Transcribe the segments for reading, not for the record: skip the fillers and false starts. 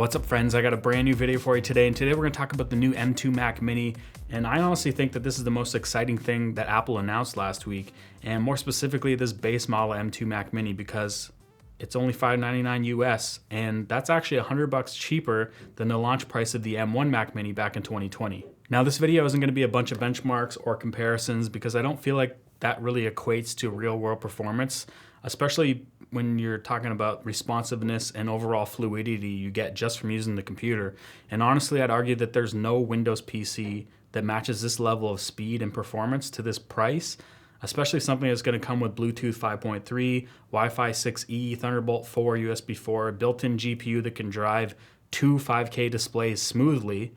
What's up, friends? I got a brand new video for you today, and today we're going to talk about the new M2 Mac Mini. And I honestly think that this is the most exciting thing that Apple announced last week, and more specifically this base model M2 Mac Mini, because it's only $599 US, and that's actually $100 cheaper than the launch price of the M1 Mac Mini back in 2020. Now, this video isn't going to be a bunch of benchmarks or comparisons because I don't feel like that really equates to real world performance, especially when you're talking about responsiveness and overall fluidity you get just from using the computer. And honestly, I'd argue that there's no Windows PC that matches this level of speed and performance to this price, especially something that's going to come with Bluetooth 5.3, Wi-Fi 6E, Thunderbolt 4, USB 4, built-in GPU that can drive two 5K displays smoothly,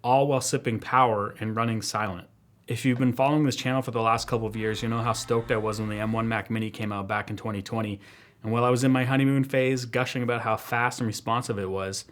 all while sipping power and running silent. If you've been following this channel for the last couple of years, you know how stoked I was when the M1 Mac Mini came out back in 2020. And while I was in my honeymoon phase, gushing about how fast and responsive it was,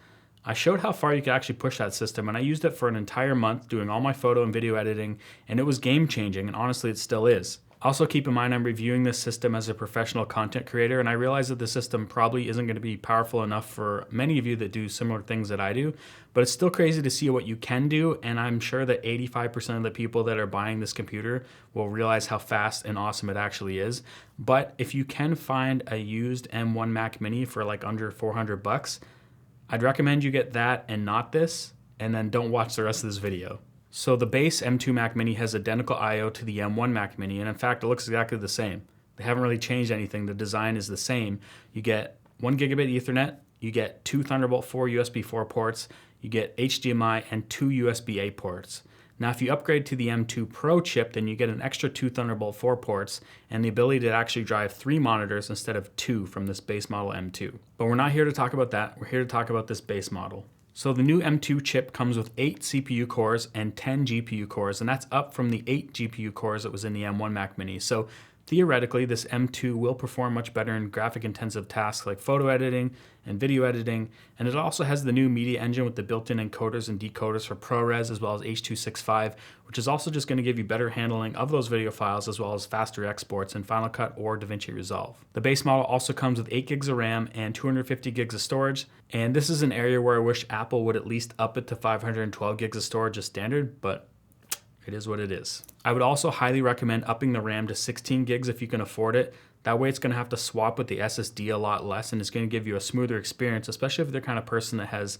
I showed how far you could actually push that system, and I used it for an entire month doing all my photo and video editing, and it was game-changing, and honestly, it still is. Also, keep in mind I'm reviewing this system as a professional content creator, and I realize that the system probably isn't going to be powerful enough for many of you that do similar things that I do, but it's still crazy to see what you can do, and I'm sure that 85% of the people that are buying this computer will realize how fast and awesome it actually is. But if you can find a used M1 Mac Mini for like under $400, I'd recommend you get that and not this, and then don't watch the rest of this video. So the base M2 Mac Mini has identical I/O to the M1 Mac Mini, and in fact, it looks exactly the same. They haven't really changed anything. The design is the same. You get 1 gigabit Ethernet, you get 2 Thunderbolt 4 USB 4 ports, you get HDMI and 2 USB-A ports. Now, if you upgrade to the M2 Pro chip, then you get an extra 2 Thunderbolt 4 ports and the ability to actually drive 3 monitors instead of 2 from this base model M2. But we're not here to talk about that. We're here to talk about this base model. So the new M2 chip comes with 8 CPU cores and 10 GPU cores, and that's up from the 8 GPU cores that was in the M1 Mac Mini. So theoretically, this M2 will perform much better in graphic-intensive tasks like photo editing and video editing, and it also has the new media engine with the built-in encoders and decoders for ProRes as well as H.265, which is also just going to give you better handling of those video files as well as faster exports in Final Cut or DaVinci Resolve. The base model also comes with 8 gigs of RAM and 250 gigs of storage, and this is an area where I wish Apple would at least up it to 512 gigs of storage as standard, but it is what it is. I would also highly recommend upping the RAM to 16 gigs if you can afford it. That way it's going to have to swap with the SSD a lot less, and it's going to give you a smoother experience, especially if you're the kind of person that has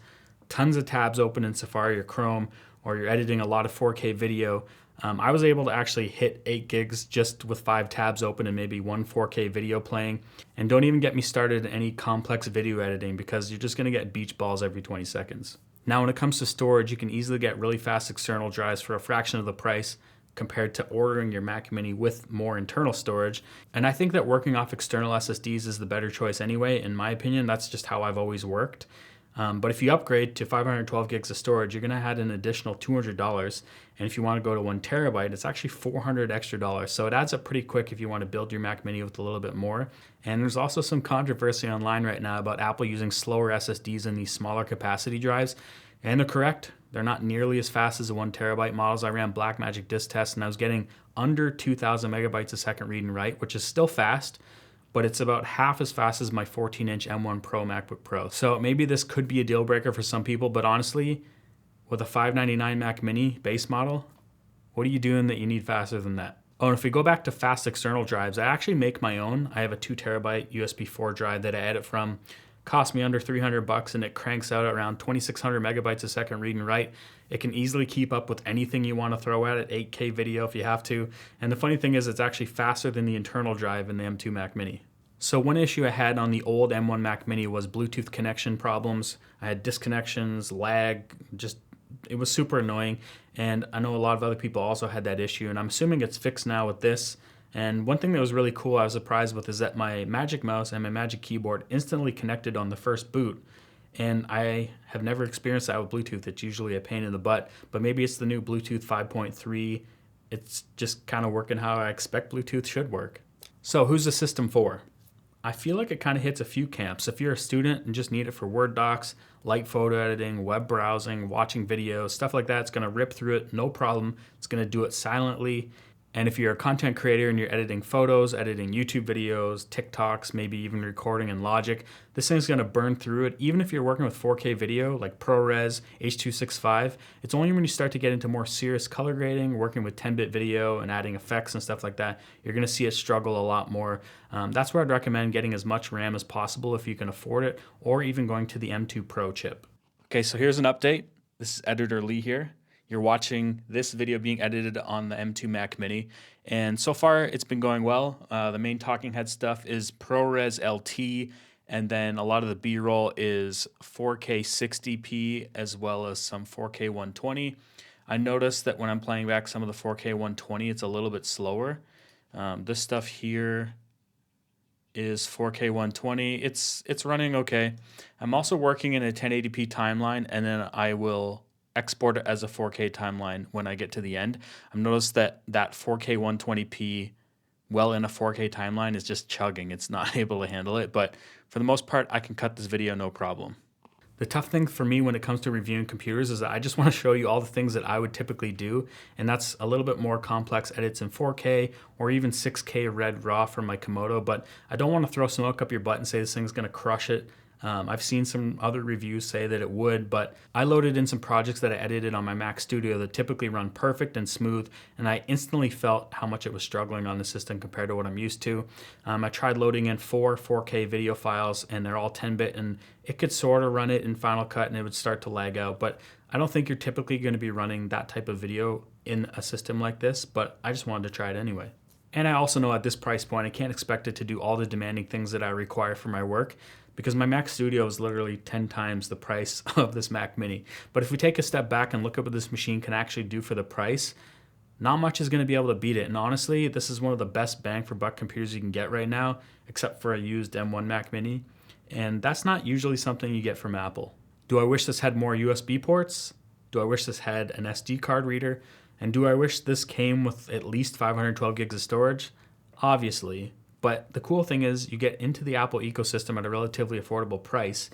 tons of tabs open in Safari or Chrome, or you're editing a lot of 4K video. I was able to actually hit 8 gigs just with 5 tabs open and maybe 1 4K video playing. And don't even get me started in any complex video editing, because you're just going to get beach balls every 20 seconds. Now, when it comes to storage, you can easily get really fast external drives for a fraction of the price compared to ordering your Mac Mini with more internal storage. And I think that working off external SSDs is the better choice anyway. In my opinion, that's just how I've always worked. But if you upgrade to 512 gigs of storage, you're going to add an additional $200. And if you want to go to 1 terabyte, it's actually $400 extra. So it adds up pretty quick if you want to build your Mac Mini with a little bit more. And there's also some controversy online right now about Apple using slower SSDs in these smaller capacity drives. And they're correct. They're not nearly as fast as the 1 terabyte models. I ran Blackmagic disk tests and I was getting under 2,000 megabytes a second read and write, which is still fast, but it's about half as fast as my 14-inch M1 Pro MacBook Pro. So maybe this could be a deal breaker for some people, but honestly, with a $599 Mac Mini base model, what are you doing that you need faster than that? Oh, and if we go back to fast external drives, I actually make my own. I have a 2 terabyte USB 4 drive that I edit from. Cost me under $300, and it cranks out around 2,600 megabytes a second read and write. It can easily keep up with anything you want to throw at it, 8K video if you have to. And the funny thing is, it's actually faster than the internal drive in the M2 Mac Mini. So one issue I had on the old M1 Mac Mini was Bluetooth connection problems. I had disconnections, lag, it was super annoying. And I know a lot of other people also had that issue, and I'm assuming it's fixed now with this. And one thing that was really cool I was surprised with is that my Magic Mouse and my Magic Keyboard instantly connected on the first boot. And I have never experienced that with Bluetooth. It's usually a pain in the butt, but maybe it's the new Bluetooth 5.3. It's just kind of working how I expect Bluetooth should work. So who's the system for? I feel like it kind of hits a few camps. If you're a student and just need it for Word docs, light photo editing, web browsing, watching videos, stuff like that, it's going to rip through it, no problem. It's going to do it silently. And if you're a content creator and you're editing photos, editing YouTube videos, TikToks, maybe even recording in Logic, this thing's gonna burn through it. Even if you're working with 4K video like ProRes, H.265, it's only when you start to get into more serious color grading, working with 10-bit video and adding effects and stuff like that, you're gonna see it struggle a lot more. That's where I'd recommend getting as much RAM as possible if you can afford it, or even going to the M2 Pro chip. Okay, so here's an update. This is Editor Lee here. You're watching this video being edited on the M2 Mac Mini, and so far it's been going well. The main talking head stuff is ProRes LT, and then a lot of the B-roll is 4K 60p as well as some 4K 120. I noticed that when I'm playing back some of the 4K 120, it's a little bit slower. This stuff here is 4K 120. It's running okay. I'm also working in a 1080p timeline, and then I will export it as a 4K timeline when I get to the end. I've noticed that 4K 120p well in a 4K timeline is just chugging. It's not able to handle it, but for the most part, I can cut this video no problem. The tough thing for me when it comes to reviewing computers is that I just want to show you all the things that I would typically do, and that's a little bit more complex edits in 4K or even 6K red raw from my Komodo, but I don't want to throw smoke up your butt and say this thing's going to crush it. I've seen some other reviews say that it would, but I loaded in some projects that I edited on my Mac Studio that typically run perfect and smooth, and I instantly felt how much it was struggling on the system compared to what I'm used to. I tried loading in 4K video files, and they're all 10-bit, and it could sort of run it in Final Cut, and it would start to lag out, but I don't think you're typically going to be running that type of video in a system like this, but I just wanted to try it anyway. And I also know at this price point, I can't expect it to do all the demanding things that I require for my work, because my Mac Studio is literally 10 times the price of this Mac Mini. But if we take a step back and look at what this machine can actually do for the price, not much is going to be able to beat it. And honestly, this is one of the best bang for buck computers you can get right now, except for a used M1 Mac Mini. And that's not usually something you get from Apple. Do I wish this had more USB ports? Do I wish this had an SD card reader? And do I wish this came with at least 512 gigs of storage? Obviously. But the cool thing is you get into the Apple ecosystem at a relatively affordable price.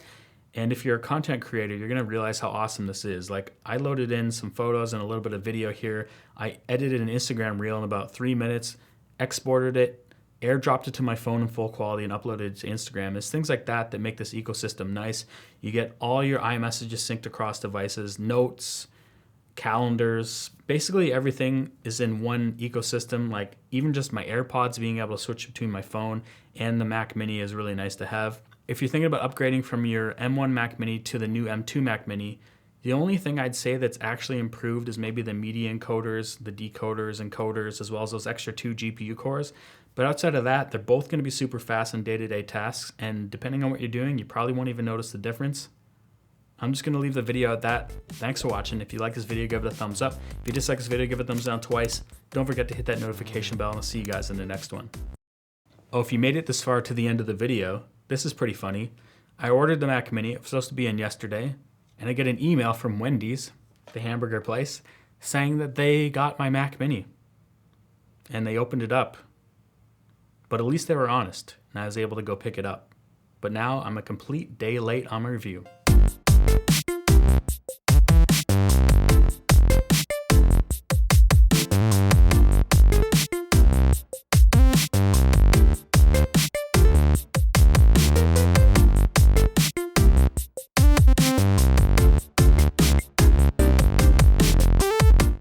And if you're a content creator, you're gonna realize how awesome this is. Like, I loaded in some photos and a little bit of video here. I edited an Instagram reel in about 3 minutes, exported it, airdropped it to my phone in full quality, and uploaded it to Instagram. It's things like that that make this ecosystem nice. You get all your iMessages synced across devices, notes, calendars, basically everything is in one ecosystem. Like, even just my AirPods, being able to switch between my phone and the Mac Mini is really nice to have. If you're thinking about upgrading from your M1 Mac Mini to the new M2 Mac Mini, the only thing I'd say that's actually improved is maybe the media encoders, the decoders, encoders, as well as those extra 2 GPU cores. But outside of that, they're both going to be super fast in day-to-day tasks, and depending on what you're doing, you probably won't even notice the difference. I'm just going to leave the video at that. Thanks for watching. If you like this video, give it a thumbs up. If you dislike this video, give it a thumbs down twice. Don't forget to hit that notification bell, and I'll see you guys in the next one. Oh, if you made it this far to the end of the video, this is pretty funny. I ordered the Mac Mini. It was supposed to be in yesterday, and I get an email from Wendy's, the hamburger place, saying that they got my Mac Mini. And they opened it up. But at least they were honest, and I was able to go pick it up. But now I'm a complete day late on my review.